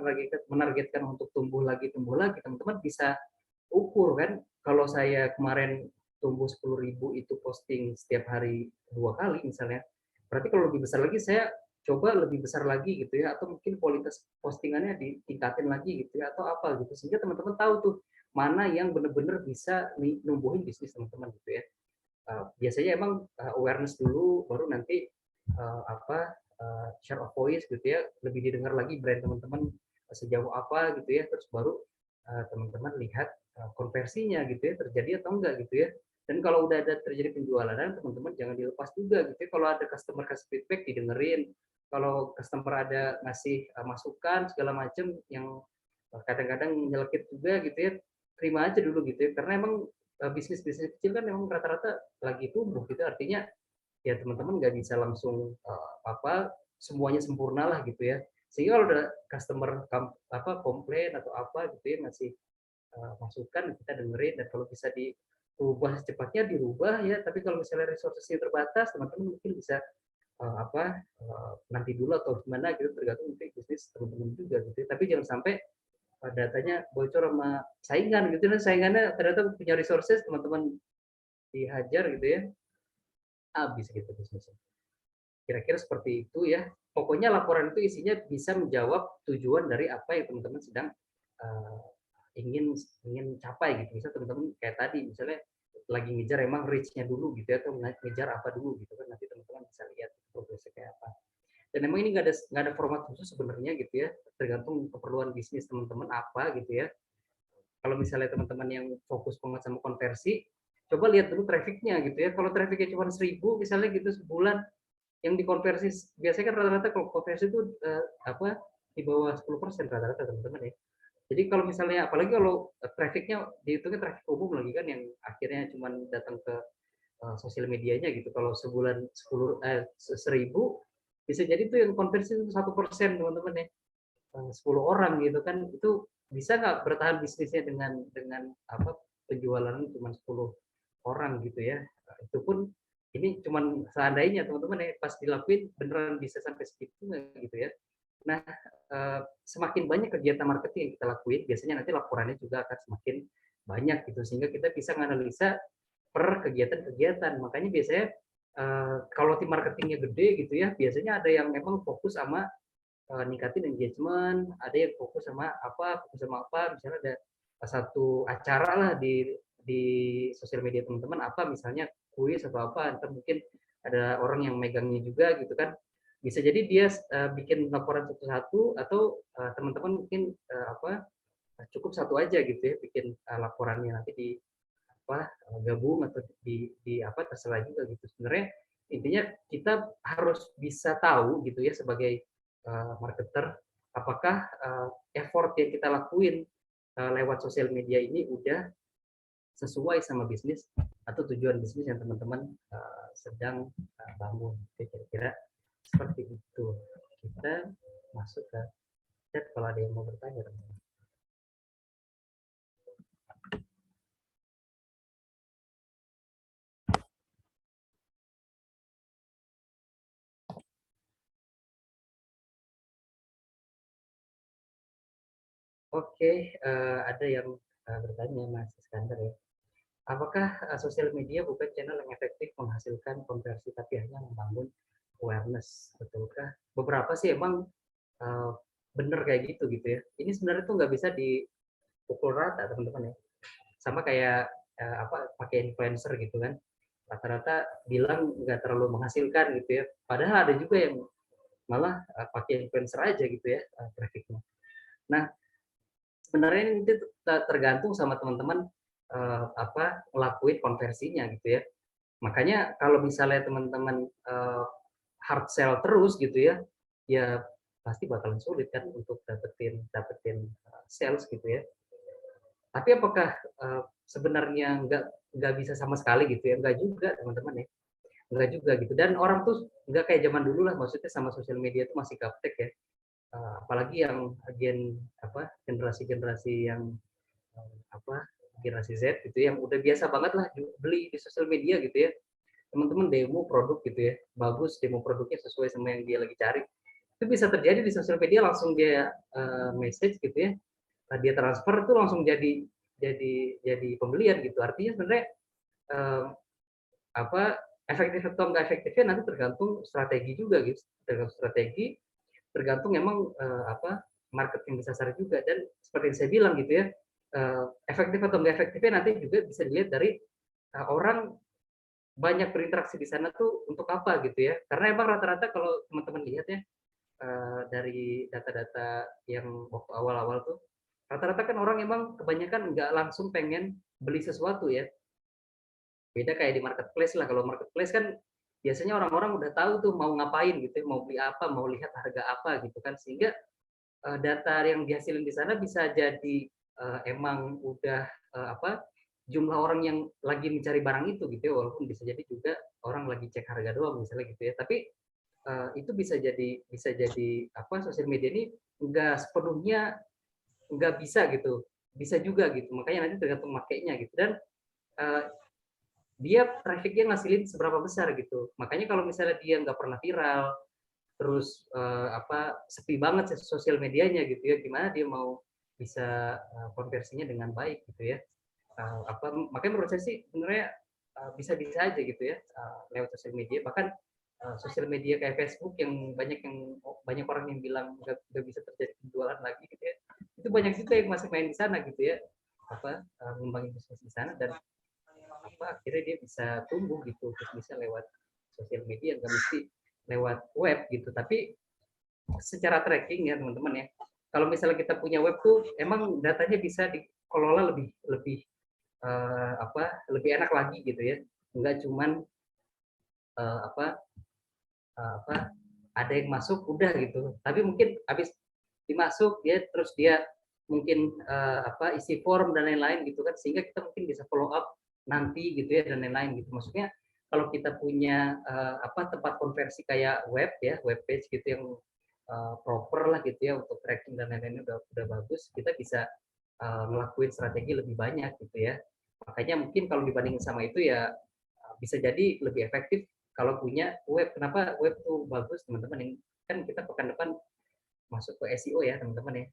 menargetkan untuk tumbuh lagi, teman-teman bisa ukur kan. Kalau saya kemarin tumbuh 10.000 itu posting setiap hari 2 kali misalnya, berarti kalau lebih besar lagi saya coba lebih besar lagi gitu ya, atau mungkin kualitas postingannya ditingkatin lagi gitu ya, atau apa gitu, sehingga teman-teman tahu tuh mana yang benar-benar bisa numbuhin bisnis teman-teman gitu ya. Biasanya emang awareness dulu, baru nanti apa, share of voice gitu ya, lebih didengar lagi brand teman-teman sejauh apa gitu ya, terus baru teman-teman lihat konversinya gitu ya, terjadi atau enggak gitu ya. Dan kalau udah ada terjadi penjualan, teman-teman jangan dilepas juga gitu ya. Kalau ada customer kasih feedback, didengerin. Kalau customer ada ngasih masukan segala macam yang kadang-kadang nyelekit juga gitu ya, terima aja dulu gitu ya, karena emang bisnis-bisnis kecil kan memang rata-rata lagi tumbuh gitu, artinya ya teman-teman nggak bisa langsung apa semuanya sempurna lah gitu ya, sehingga kalau ada customer apa komplain atau apa gitu ya, ngasih masukan kita dengerin, dan kalau bisa dirubah secepatnya dirubah ya. Tapi kalau misalnya resourcesnya terbatas, teman-teman mungkin bisa apa nanti dulu atau gimana gitu, tergantung nanti bisnis teman-teman juga gitu ya. Tapi jangan sampai datanya bocor sama saingan gitu, dan saingannya ternyata punya resources, teman-teman dihajar gitu ya, habis gitu bisnisnya. Kira-kira seperti itu ya. Pokoknya laporan itu isinya bisa menjawab tujuan dari apa yang teman-teman sedang uh, ingin ingin capai gitu. Misal teman-teman kayak tadi misalnya lagi ngejar emang reach-nya dulu gitu ya, atau ngejar apa dulu gitu kan, nanti teman-teman bisa lihat progresnya kayak apa. Dan emang ini nggak ada format khusus sebenarnya gitu ya, tergantung keperluan bisnis teman-teman apa gitu ya. Kalau misalnya teman-teman yang fokus banget sama konversi, coba lihat dulu trafficnya gitu ya. Kalau trafficnya cuma 1.000 misalnya gitu sebulan, yang dikonversi biasanya kan rata-rata kalau konversi itu apa di bawah 10% rata-rata teman-teman ya. Jadi kalau misalnya apalagi kalau trafficnya dihitungnya traffic umum lagi kan, yang akhirnya cuma datang ke sosial medianya gitu. Kalau sebulan 1.000 bisa jadi tuh yang konversi itu 1% teman-teman ya, 10 orang gitu kan, itu bisa nggak bertahan bisnisnya dengan apa penjualan cuma 10 orang gitu ya. Nah, itu pun ini cuma seandainya teman-teman ya, pas dilakuin beneran bisa sampai segitu gitu ya. Nah, semakin banyak kegiatan marketing yang kita lakuin, biasanya nanti laporannya juga akan semakin banyak gitu, sehingga kita bisa menganalisa per kegiatan-kegiatan. Makanya biasanya kalau tim marketingnya gede gitu ya, biasanya ada yang memang fokus sama ningkatin engagement, ada yang fokus sama apa, misalnya ada satu acara lah di sosial media teman-teman apa, misalnya kuis atau apa, atau mungkin ada orang yang megangnya juga gitu kan. Bisa jadi dia bikin laporan satu-satu, atau teman-teman mungkin apa cukup satu aja gitu ya, bikin laporannya nanti di apa gabung atau di apa terserah juga gitu. Sebenarnya intinya kita harus bisa tahu gitu ya sebagai marketer, apakah effort yang kita lakuin lewat sosial media ini udah sesuai sama bisnis atau tujuan bisnis yang teman-teman sedang bangun. Kira-kira seperti itu. Kita masuk ke chat kalau ada yang mau bertanya. Oke, ada yang bertanya Mas Iskandar ya. apakah sosial media bukan channel yang efektif menghasilkan konversi, tapi hanya membangun awareness, betulkah? Beberapa sih emang uh, bener kayak gitu ya. Ini sebenarnya tuh nggak bisa dipukul rata teman-teman ya. Sama kayak pakai influencer gitu kan. Rata-rata bilang nggak terlalu menghasilkan gitu ya. Padahal ada juga yang malah pakai influencer aja gitu ya trafficnya. Nah, sebenarnya ini tergantung sama teman-teman ngelakuin konversinya gitu ya. Makanya kalau misalnya teman-teman hard sell terus gitu ya, ya pasti bakalan sulit kan untuk dapetin sales gitu ya. Tapi apakah sebenarnya nggak bisa sama sekali gitu ya? Nggak juga teman-teman ya, nggak juga gitu. Dan orang tuh nggak kayak zaman dulu lah, maksudnya sama sosial media itu masih gaptek ya. Apalagi yang generasi-generasi yang apa generasi Z gitu ya, yang udah biasa banget lah beli di sosial media gitu ya. Teman-teman demo produk gitu ya, bagus demo produknya sesuai sama yang dia lagi cari. Itu bisa terjadi di sosial media, langsung dia message gitu ya, dia transfer itu langsung jadi pembelian gitu. Artinya sebenarnya eh, apa efektif atau enggak efektifnya nanti tergantung strategi juga gitu, tergantung strategi, tergantung emang market yang disasar juga. Dan seperti yang saya bilang gitu ya, efektif atau enggak efektifnya nanti juga bisa dilihat dari orang banyak berinteraksi di sana tuh untuk apa gitu ya. Karena emang rata-rata kalau teman-teman lihat ya, dari data-data yang waktu awal-awal tuh, rata-rata kan orang emang kebanyakan nggak langsung pengen beli sesuatu ya. Beda kayak di marketplace lah. Kalau marketplace kan biasanya orang-orang udah tahu tuh mau ngapain gitu ya, mau beli apa, mau lihat harga apa gitu kan. Sehingga data yang dihasilin di sana bisa jadi emang udah jumlah orang yang lagi mencari barang itu gitu ya, walaupun bisa jadi juga orang lagi cek harga doang misalnya gitu ya. Tapi itu bisa jadi sosial media ini nggak sepenuhnya nggak bisa gitu, bisa juga gitu. Makanya nanti tergantung makainya gitu. Dan uh, dia trafficnya ngasilin seberapa besar gitu. Makanya kalau misalnya dia nggak pernah viral, terus sepi banget sosial medianya gitu ya, gimana dia mau bisa konversinya dengan baik gitu ya. Makanya menurut saya sih sebenarnya bisa-bisa aja gitu ya lewat sosial media. Bahkan sosial media kayak Facebook yang banyak orang yang bilang nggak bisa terjadi penjualan lagi gitu ya, itu banyak juga yang masih main di sana gitu ya, ngembangin bisnis di sana. Dan akhirnya dia bisa tumbuh gitu, terus bisa lewat sosial media, nggak mesti lewat web gitu. Tapi secara tracking ya teman-teman ya, kalau misalnya kita punya web tuh emang datanya bisa dikelola lebih lebih lebih enak lagi gitu ya, nggak cuman uh, apa apa ada yang masuk udah gitu, tapi mungkin habis dimasuk ya terus dia mungkin isi form dan lain-lain gitu kan, sehingga kita mungkin bisa follow up nanti gitu ya dan lain-lain gitu. Maksudnya kalau kita punya tempat konversi kayak web ya, web page gitu yang proper lah gitu ya untuk tracking dan lain-lain udah bagus, kita bisa ngelakuin strategi lebih banyak gitu ya. Makanya mungkin kalau dibandingin sama itu ya bisa jadi lebih efektif kalau punya web. Kenapa web tuh bagus teman-teman? Yang kan kita pekan depan masuk ke SEO ya teman-teman ya.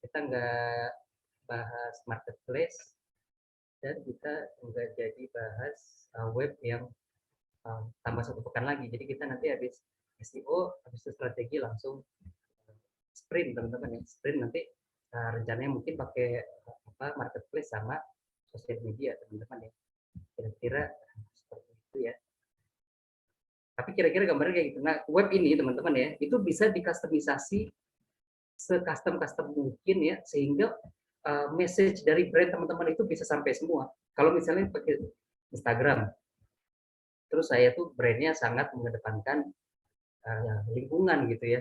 Kita nggak bahas marketplace dan kita nggak jadi bahas web yang tambah satu pekan lagi. Jadi kita nanti habis SEO, habis itu strategi langsung sprint teman-teman ya. Sprint nanti rencananya mungkin pakai marketplace sama sosial media teman-teman ya. Kira-kira seperti itu ya. Tapi kira-kira gambarnya kayak gitu. Nah, web ini teman-teman ya, itu bisa dikustomisasi se-custom mungkin ya, sehingga message dari brand teman-teman itu bisa sampai semua. Kalau misalnya pakai Instagram, terus saya tuh brandnya sangat mengedepankan lingkungan gitu ya.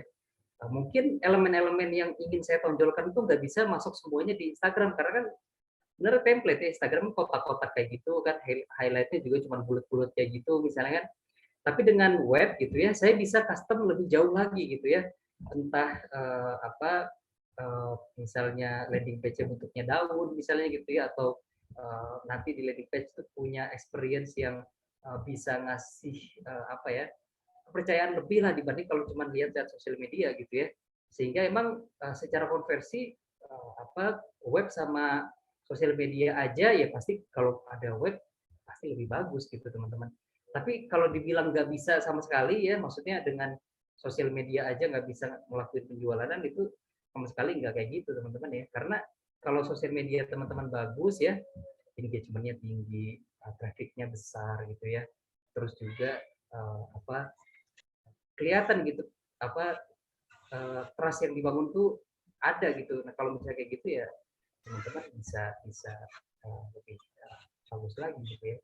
Mungkin elemen-elemen yang ingin saya tonjolkan itu nggak bisa masuk semuanya di Instagram, karena kan bener template ya, Instagram kotak-kotak kayak gitu kan, highlightnya juga cuma bulat-bulat kayak gitu misalnya kan. Tapi dengan web gitu ya, saya bisa custom lebih jauh lagi gitu ya. Entah misalnya landing page bentuknya daun misalnya gitu ya, atau nanti di landing page itu punya experience yang bisa ngasih kepercayaan lebih lah dibanding kalau cuma lihat sosial media gitu ya. Sehingga emang secara konversi web sama sosial media aja ya pasti kalau ada web pasti lebih bagus gitu teman-teman. Tapi kalau dibilang nggak bisa sama sekali ya, maksudnya dengan sosial media aja nggak bisa melakukan penjualan itu sama sekali nggak kayak gitu teman-teman ya. Karena kalau sosial media teman-teman bagus ya, engagement-nya tinggi, traffic-nya besar gitu ya. Terus juga apa kelihatan gitu apa trust yang dibangun tuh ada gitu. Nah kalau misalnya kayak gitu ya teman-teman bisa bisa lebih bagus lagi gitu ya.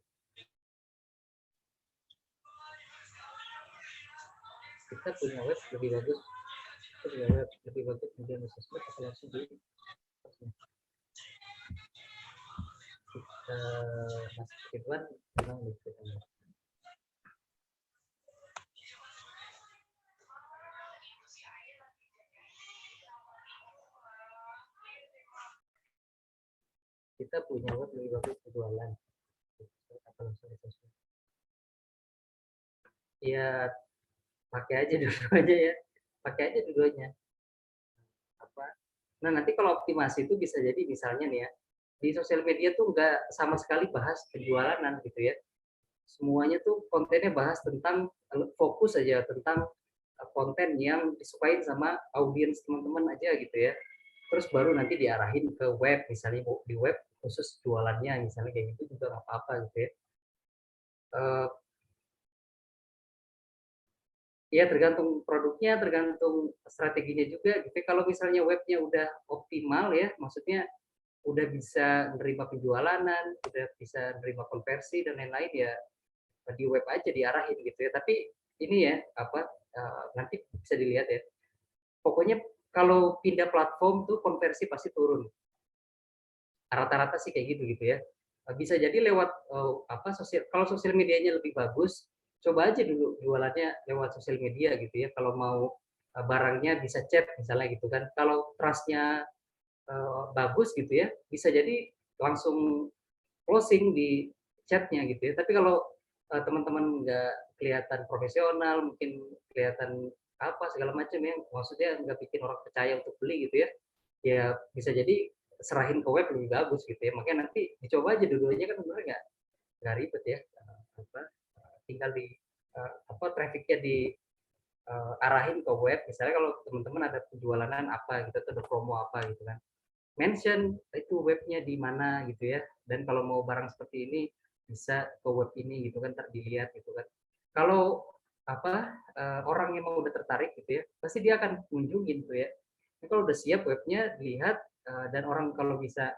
Kita punya web lebih bagus, kita punya web lebih bagus kemudian sosmed atau langsung di Mas Ridwan memang gitu. Kita punya web lebih bagus jualan atau langsung di sosmed. Ya pakai aja dua-duanya ya, pakai aja dua-duanya. Apa? Nah nanti kalau optimasi itu bisa jadi misalnya nih ya, di sosial media tuh nggak sama sekali bahas penjualan gitu ya. Semuanya tuh kontennya bahas tentang fokus aja tentang konten yang disukain sama audiens teman-teman aja gitu ya. Terus baru nanti diarahin ke web, misalnya di web khusus jualannya, misalnya kayak gitu juga nggak apa-apa gitu ya. Ya tergantung produknya, tergantung strateginya juga. Gitu. Kalau misalnya webnya udah optimal ya, maksudnya udah bisa menerima penjualanan, udah bisa menerima konversi dan lain-lain ya di web aja diarahin gitu ya. Tapi ini ya apa nanti bisa dilihat ya. Pokoknya kalau pindah platform tuh konversi pasti turun. Rata-rata sih kayak gitu ya. Bisa jadi lewat apa sosial kalau sosial medianya lebih bagus, coba aja dulu jualannya lewat sosial media gitu ya. Kalau mau barangnya bisa chat misalnya gitu kan. Kalau trust-nya bagus gitu ya, bisa jadi langsung closing di chatnya gitu ya. Tapi kalau teman-teman nggak kelihatan profesional, mungkin kelihatan apa segala macam ya, maksudnya nggak bikin orang percaya untuk beli gitu ya, ya bisa jadi serahin ke web lebih bagus gitu ya. Makanya nanti dicoba aja dua-duanya kan sebenarnya nggak ribet ya. Apa, tinggal di apa trafficnya di arahin ke web. Misalnya kalau teman-teman ada penjualan apa gitu atau ada promo apa gitu kan, mention itu webnya di mana gitu ya. Dan kalau mau barang seperti ini bisa ke web ini gitu kan, dilihat gitu kan. Kalau apa orang yang mau udah tertarik gitu ya, pasti dia akan kunjungin tuh ya. Nah, kalau udah siap webnya dilihat dan orang kalau bisa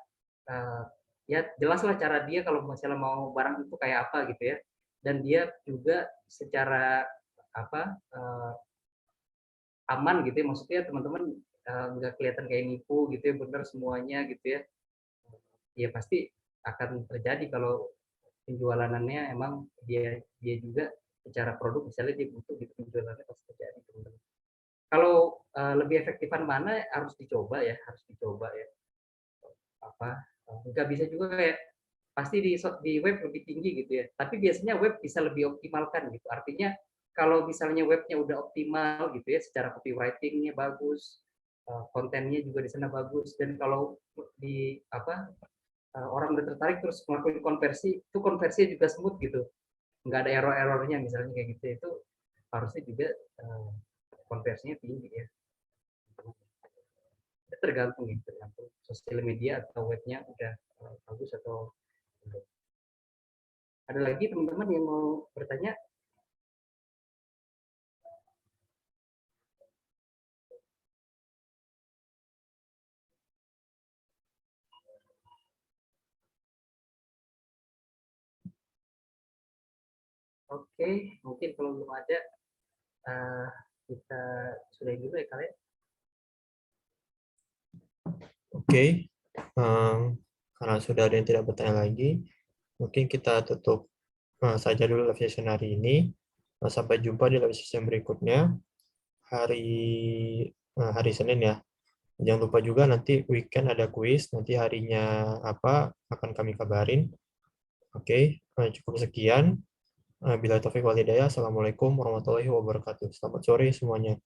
ya jelaslah cara dia kalau misalnya mau barang itu kayak apa gitu ya. Dan dia juga secara apa aman gitu ya, maksudnya teman-teman nggak kelihatan kayak nipu gitu ya, bener semuanya gitu ya. Ya pasti akan terjadi kalau penjualannya emang dia dia juga secara produk misalnya dia butuh gitu penjualannya pasti terjadi teman-teman. Kalau lebih efektifan mana harus dicoba ya, harus dicoba ya. Apa nggak bisa juga kayak pasti di web lebih tinggi gitu ya. Tapi biasanya web bisa lebih optimalkan gitu. Artinya kalau misalnya webnya udah optimal gitu ya, secara copywriting-nya bagus, kontennya juga di sana bagus, dan kalau di apa orang udah tertarik terus melakukan konversi, itu konversinya juga smooth gitu, nggak ada error-errornya misalnya kayak gitu, itu harusnya juga konversinya tinggi ya. Itu tergantung ya, tergantung sosial media atau webnya udah bagus atau belum. Ada lagi teman-teman yang mau bertanya? Oke, mungkin kalau belum ada, uh, kita sudahi dulu ya kalian. Oke, karena sudah ada yang tidak bertanya lagi, mungkin kita tutup saja dulu live session hari ini. Sampai jumpa di live session berikutnya hari Senin ya. Jangan lupa juga nanti weekend ada kuis, nanti harinya apa akan kami kabarin. Oke, cukup sekian. Bila taufik wal hidayah. Assalamualaikum warahmatullahi wabarakatuh. Selamat sore semuanya.